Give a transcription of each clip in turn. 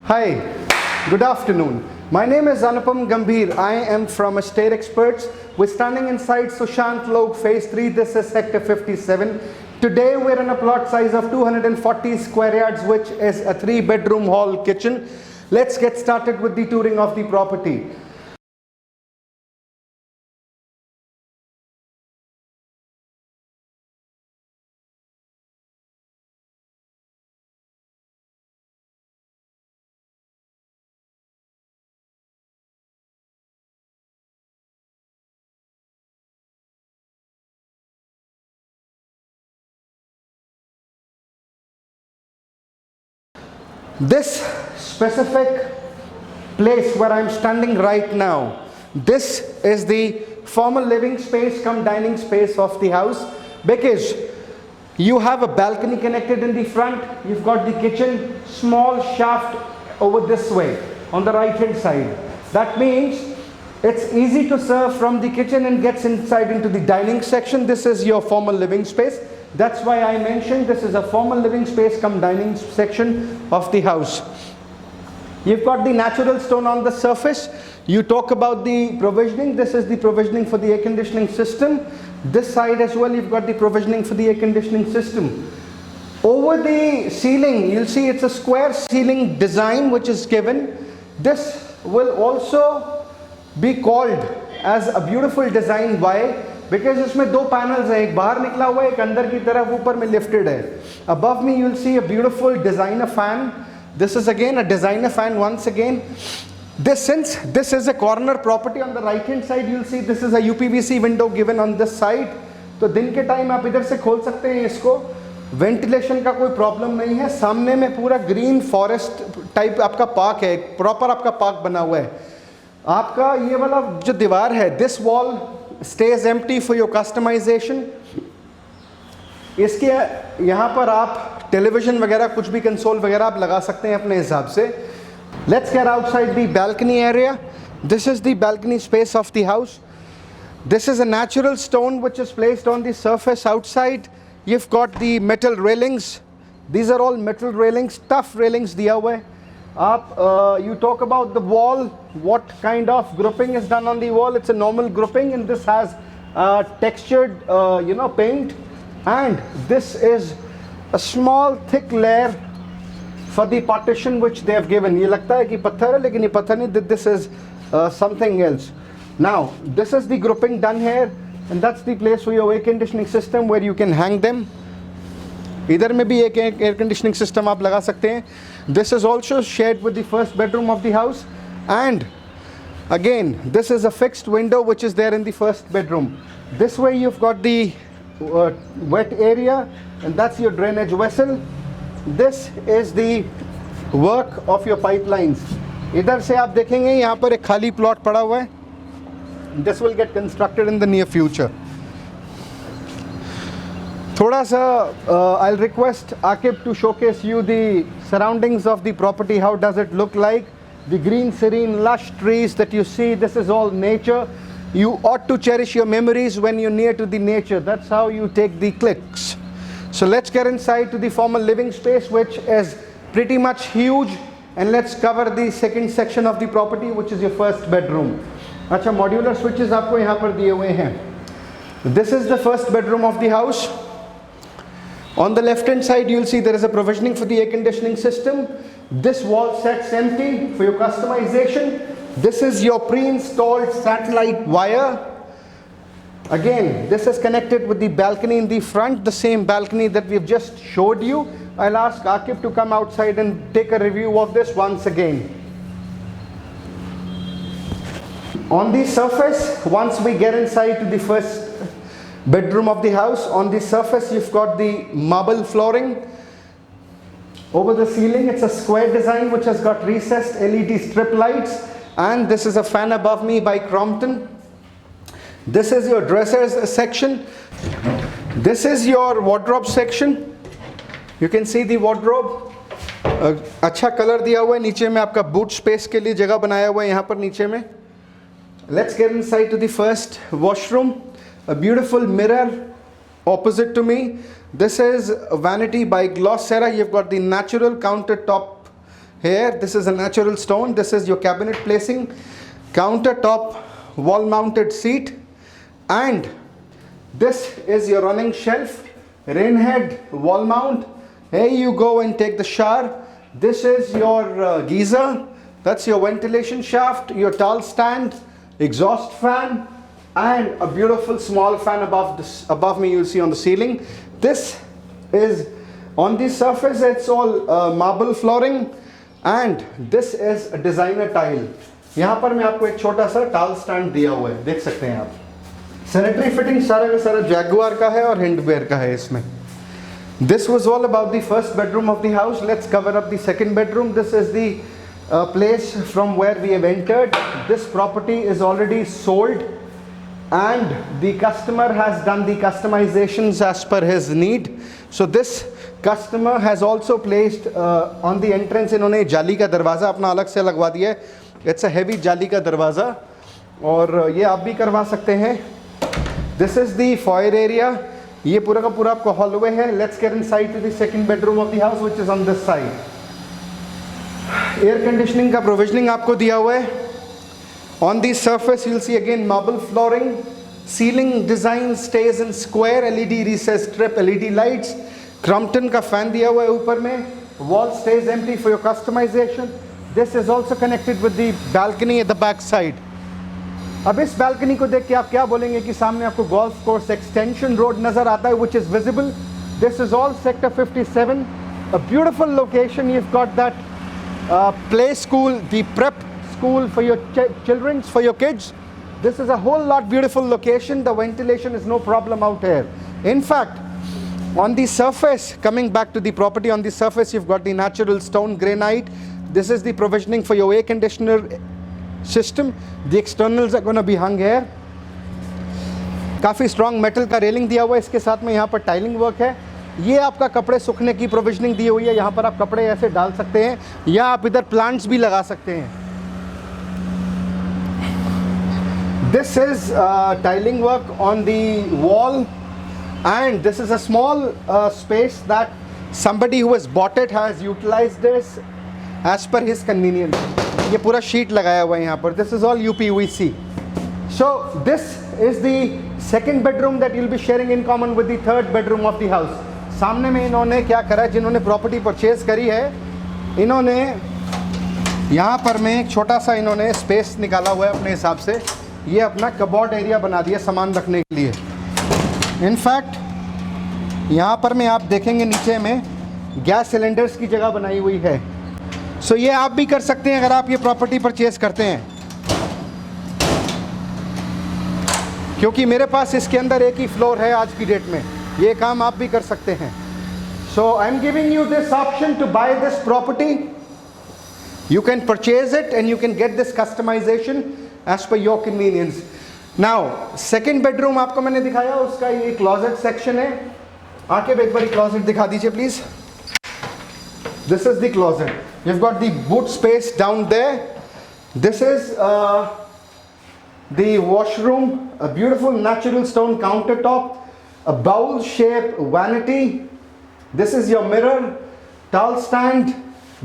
Hi, good afternoon. My name is Anupam Gambhir. I am from Estate Experts. We're standing inside Sushant Log Phase 3. This is Sector 57. Today we're in a plot size of 240 square yards, which is a 3-bedroom hall kitchen. Let's get started with the touring of the property. This specific place where I'm standing right now, this is the formal living space cum dining space of the house, because you have a balcony connected in the front. You've got the kitchen, small shaft over this way on the right hand side. That means it's easy to serve from the kitchen and gets inside into the dining section. This is your formal living space. That's why I mentioned this is a formal living space cum dining section of the house. You've got the natural stone on the surface. You talk about the provisioning. This is the provisioning for the air conditioning system. This side as well, you've got the provisioning for the air conditioning system. Over the ceiling, you'll see it's a square ceiling design which is given. This will also be called as a beautiful design. Why? Because इसमें दो panels हैं, एक बाहर निकला हुआ है, एक अंदर की तरफ ऊपर में lifted है. Above me you'll see a beautiful designer fan. This is again a designer fan once again. Since this is a corner property, on the right hand side you'll see this is a UPVC window given on this side. तो दिन के time आप इधर से खोल सकते हैं इसको. वेंटिलेशन का कोई प्रॉब्लम नहीं है. सामने में पूरा ग्रीन फॉरेस्ट टाइप आपका पार्क है, प्रॉपर आपका पार्क बना हुआ है. आपका ये वाला जो दीवार है, this wall stays empty for your customization. इसके यहाँ पर आप टेलीविजन वगैरह कुछ भी कंसोल वगैरह आप लगा सकते हैं अपने हिसाब से. Let's get outside the balcony area. This is the balcony space of the house. This is a natural stone which is placed on the surface outside. You've got the metal railings. These are all metal railings, tough railings दिया हुआ है. You talk about the wall, what kind of grouping is done on the wall. It's a normal grouping, and this has textured paint, and this is a small thick layer for the partition which they have given. ये लगता है कि पत्थर है, लेकिन ये पत्थर नहीं. This is something else. Now this is the grouping done here, and that's the place for your air conditioning system where you can hang them. इधर में भी एक एयर कंडीशनिंग सिस्टम आप लगा सकते हैं. This is also shared with the first bedroom of the house, and again this is a fixed window which is there in the first bedroom. This way you've got the wet area, and that's your drainage vessel. This is the work of your pipelines. इधर से आप देखेंगे यहाँ पर एक खाली plot पड़ा हुआ है. This will get constructed in the near future. थोड़ा सा I'll request Akib to showcase you the surroundings of the property. How does it look like? The green, serene, lush trees that you see, this is all nature. You ought to cherish your memories when you're near to the nature. That's how you take the clicks. So let's get inside to the formal living space, which is pretty much huge, and let's cover the second section of the property, which is your first bedroom. अच्छा, modular switches आपको यहाँ पर दिए हुए हैं. This is the first bedroom of the house. On the left hand side you'll see there is a provisioning for the air conditioning system. This wall sets empty for your customization. This is your pre-installed satellite wire. Again, this is connected with the balcony in the front, the same balcony that we've just showed you. I'll ask Akib to come outside and take a review of this once again. On the surface, once we get inside to the first bedroom of the house, on the surface you've got the marble flooring. Over the ceiling it's a square design which has got recessed LED strip lights, and this is a fan above me by Crompton. This is your dressers section. This is your wardrobe section. You can see the wardrobe. अच्छा colour दिया हुआ है. नीचे में आपका boot space के लिए जगह बनाया हुआ है यहाँ पर नीचे में. Let's get inside to the first washroom. A beautiful mirror opposite to me. This is a vanity by Glossera. You've got the natural countertop here. This is a natural stone. This is your cabinet placing, countertop wall mounted seat, and this is your running shelf, rain head, wall mount. Here you go and take the shower. This is your geyser. That's your ventilation shaft, your towel stand, exhaust fan, and a beautiful small fan above me you'll see on the ceiling. This is on the surface, it's all marble flooring, and this is a designer tile. यहाँ पर मैं आपको एक छोटा सा towel stand दिया हुआ है, देख सकते हैं आप. Sanitary fitting सारा का सारा Jaguar का है और Hindware का है इसमें. This was all about the first bedroom of the house. Let's cover up the second bedroom. This is the place from where we have entered. This property is already sold, and the customer has done the customizations as per his need. So this customer has also placed on the entrance, इन्होंने जाली का दरवाज़ा अपना अलग से लगवा दिया है. It's a heavy जाली का दरवाज़ा, और ये आप भी करवा सकते हैं. This is the foyer area. ये पूरा का पूरा आपको hallway है. Let's get inside to the second bedroom of the house, which is on this side. Air conditioning का provisioning आपको दिया हुआ है. On the surface you'll see again marble flooring. Ceiling design stays in square, LED recessed strip, LED lights. Crompton का fan दिया हुआ है ऊपर में. Wall stays empty for your customization. This is also connected with the balcony at the back side. अब इस balcony को देख के आप क्या बोलेंगे कि सामने आपको golf course extension road नज़र आता है, which is visible. This is all sector 57. A beautiful location. You've got that play school, the prep school for your children, for your kids. This is a whole lot beautiful location. The ventilation is no problem out here. In fact, on the surface, coming back to the property, on the surface you've got the natural stone granite. This is the provisioning for your air conditioner system. The externals are going to be hung here. काफ़ी strong metal का railing दिया हुआ है. इसके साथ में यहाँ पर tiling work है. ये आपका कपड़े सूखने की प्रोविजनिंग दी हुई है. यहाँ पर आप कपड़े ऐसे डाल सकते हैं, या आप इधर प्लांट्स भी लगा सकते हैं. This is tiling work on the wall, and this is a small space that somebody who has bought it has utilized this as per his convenience. ये पूरा शीट लगाया हुआ है यहाँ पर. This is all UPVC. So this is the second bedroom that you'll be sharing in common with the third bedroom of the house. सामने में इन्होंने क्या करा है, जिन्होंने प्रॉपर्टी परचेज करी है, इन्होंने यहाँ पर में एक छोटा सा इन्होंने स्पेस निकाला हुआ है अपने हिसाब से. ये अपना कबोर्ड एरिया बना दिया सामान रखने के लिए. इनफैक्ट यहाँ पर में आप देखेंगे नीचे में गैस सिलेंडर्स की जगह बनाई हुई है. सो ये आप भी कर सकते हैं अगर आप ये प्रॉपर्टी परचेज करते हैं, क्योंकि मेरे पास इसके अंदर एक ही फ्लोर है आज की डेट में. ये काम आप भी कर सकते हैं. So I am giving you this option to buy this property. You can purchase it and you can get this customization as per your convenience. Now, second bedroom आपको मैंने दिखाया, उसका ये closet section है. आके एक बारी closet दिखा दीजिए please. This is the closet. You've got the boot space down there. This is the washroom, a beautiful natural stone countertop, a bowl shaped vanity. This is your mirror, towel stand.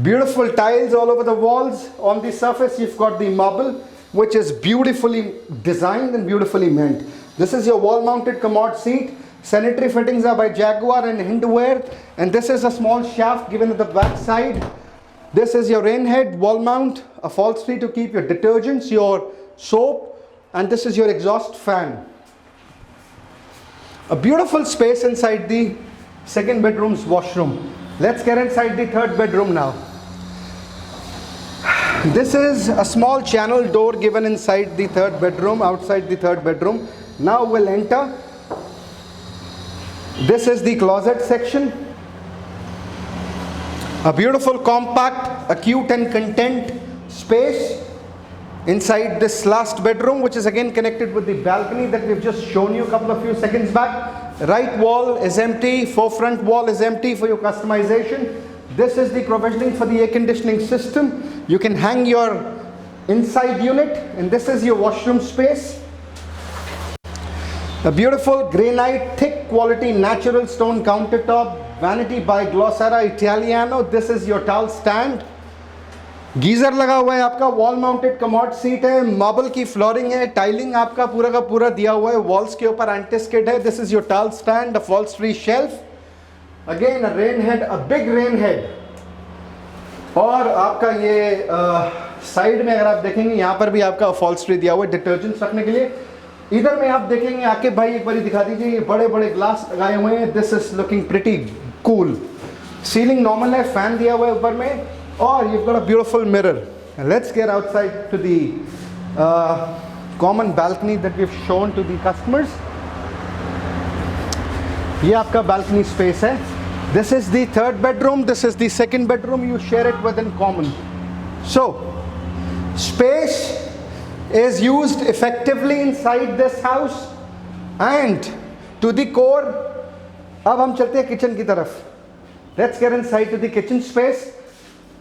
Beautiful tiles all over the walls. On the surface you've got the marble, which is beautifully designed and beautifully meant. This is your wall mounted commode seat. Sanitary fittings are by Jaguar and Hindware, and this is a small shaft given at the back side. This is your rain head wall mount, a false tree to keep your detergents, your soap, and this is your exhaust fan. A beautiful space inside the second bedroom's washroom. Let's get inside the third bedroom now. This is a small channel door given inside the third bedroom, outside the third bedroom. Now we'll enter. This is the closet section. A beautiful, compact, acute and content space inside this last bedroom, which is again connected with the balcony that we've just shown you a few seconds back. Right wall is empty, forefront wall is empty for your customization. This is the provisioning for the air conditioning system. You can hang your inside unit, and this is your washroom space. A beautiful granite, thick quality natural stone countertop, vanity by Glossara Italiano. This is your towel stand. Geyser लगा हुआ है आपका, wall mounted commode seat है, marble की flooring है, tiling आपका पूरा का पूरा दिया हुआ है, वॉल्स के ऊपर एंटी स्किड है. This is your tall stand, a falls free shelf, again a rain head, a big rain head. और आपका ये साइड में अगर आप देखेंगे यहाँ पर भी आपका फॉल्स फ्री दिया हुआ है डिटर्जेंट्स रखने के लिए. इधर में आप देखेंगे आके भाई एक बार दिखा दीजिए, ये बड़े बड़े ग्लास लगाए हुए हैं. This is looking pretty cool. Ceiling normal है, फैन दिया हुआ है ऊपर में, और you've got a beautiful mirror. And let's get outside to the common balcony that we've shown to the customers. ये आपका balcony space है. This is the third bedroom. This is the second bedroom. You share it with in common. So, space is used effectively inside this house. And to the core, अब हम चलते हैं kitchen की तरफ. Let's get inside to the kitchen space.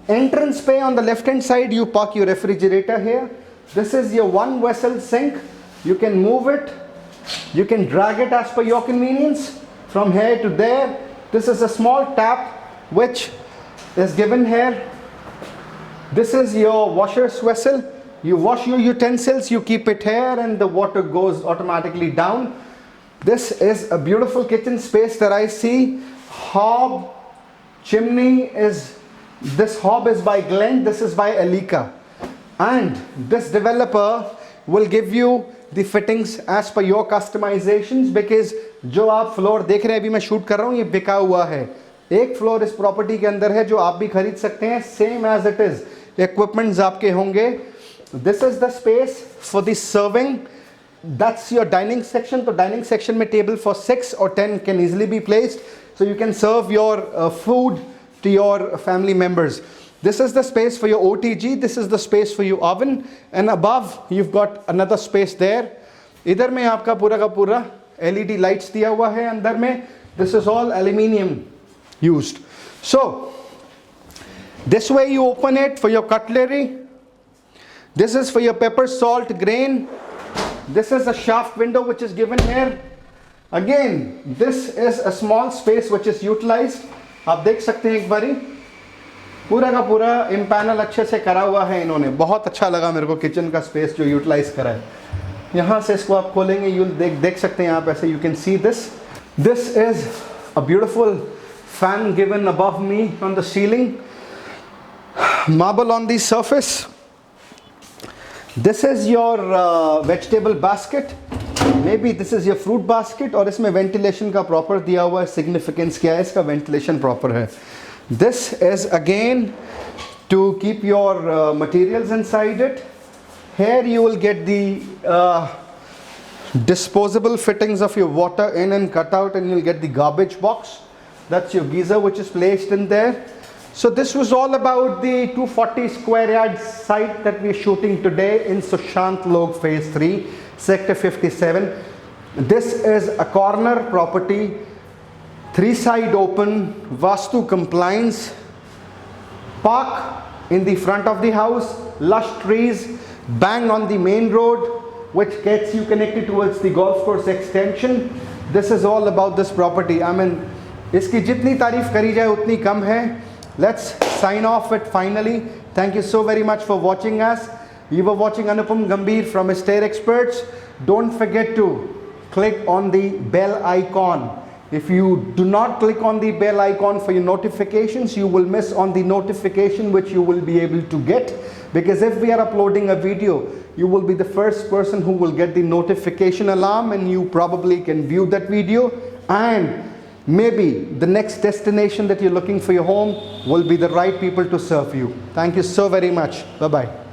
Entrance bay on the left hand side, you park your refrigerator here. This is your one vessel sink. You can move it, you can drag it as per your convenience from here to there. This is a small tap which is given here. This is your washer's vessel. You wash your utensils, you keep it here, and the water goes automatically down. This is a beautiful kitchen space that I see. Hob, chimney is, this hob is by Glen, this is by Alika, and this developer will give you the fittings as per your customizations, because जो आप floor देख रहे हैं अभी मैं shoot कर रहा हूँ, ये बिका हुआ है. एक फ्लोर इस प्रॉपर्टी के अंदर है जो आप भी खरीद सकते हैं, same as it is. Equipments आपके होंगे. This is the space for the serving. That's your dining section. तो dining section में table for 6 or 10 can easily be placed, so you can serve your food to your family members. This is the space for your OTG. This is the space for your oven, and above you've got another space there. इधर में आपका पूरा का पूरा LED lights दिया हुआ है अंदर में. This is all aluminium used. So this way you open it for your cutlery. This is for your pepper, salt, grain. This is a shaft window which is given here. Again, this is a small space which is utilized. आप देख सकते हैं एक बारी, पूरा का पूरा empanel अच्छे से करा हुआ है इन्होंने. बहुत अच्छा लगा मेरे को किचन का स्पेस जो यूटिलाइज करा है. यहाँ से इसको आप खोलेंगे, यू देख सकते हैं आप ऐसे. You can see this. This is a beautiful fan given above me on the ceiling. Marble on the surface. This is your vegetable basket. Maybe this is your fruit basket. और इसमें ventilation का proper दिया हुआ है. Significance क्या है इसका? Ventilation proper है. This is again to keep your materials inside it. Here you will get the disposable fittings of your water in and cut out, and you'll get the garbage box. That's your geyser which is placed in there. So this was all about the 240 square yard site that we are shooting today in Sushant Log Phase 3, Sector 57. This is a corner property, 3 side open, Vastu compliance, park in the front of the house, lush trees, bang on the main road, which gets you connected towards the golf course extension. This is all about this property. I mean, इसकी जितनी तारीफ करी जाए उतनी कम है. Let's sign off it finally. Thank you so very much for watching us. You were watching Anupam Gambhir from Stair Experts. Don't forget to click on the bell icon. If you do not click on the bell icon for your notifications, you will miss on the notification which you will be able to get. Because if we are uploading a video, you will be the first person who will get the notification alarm, and you probably can view that video, and maybe the next destination that you're looking for your home will be the right people to serve you. Thank you so very much. Bye-bye.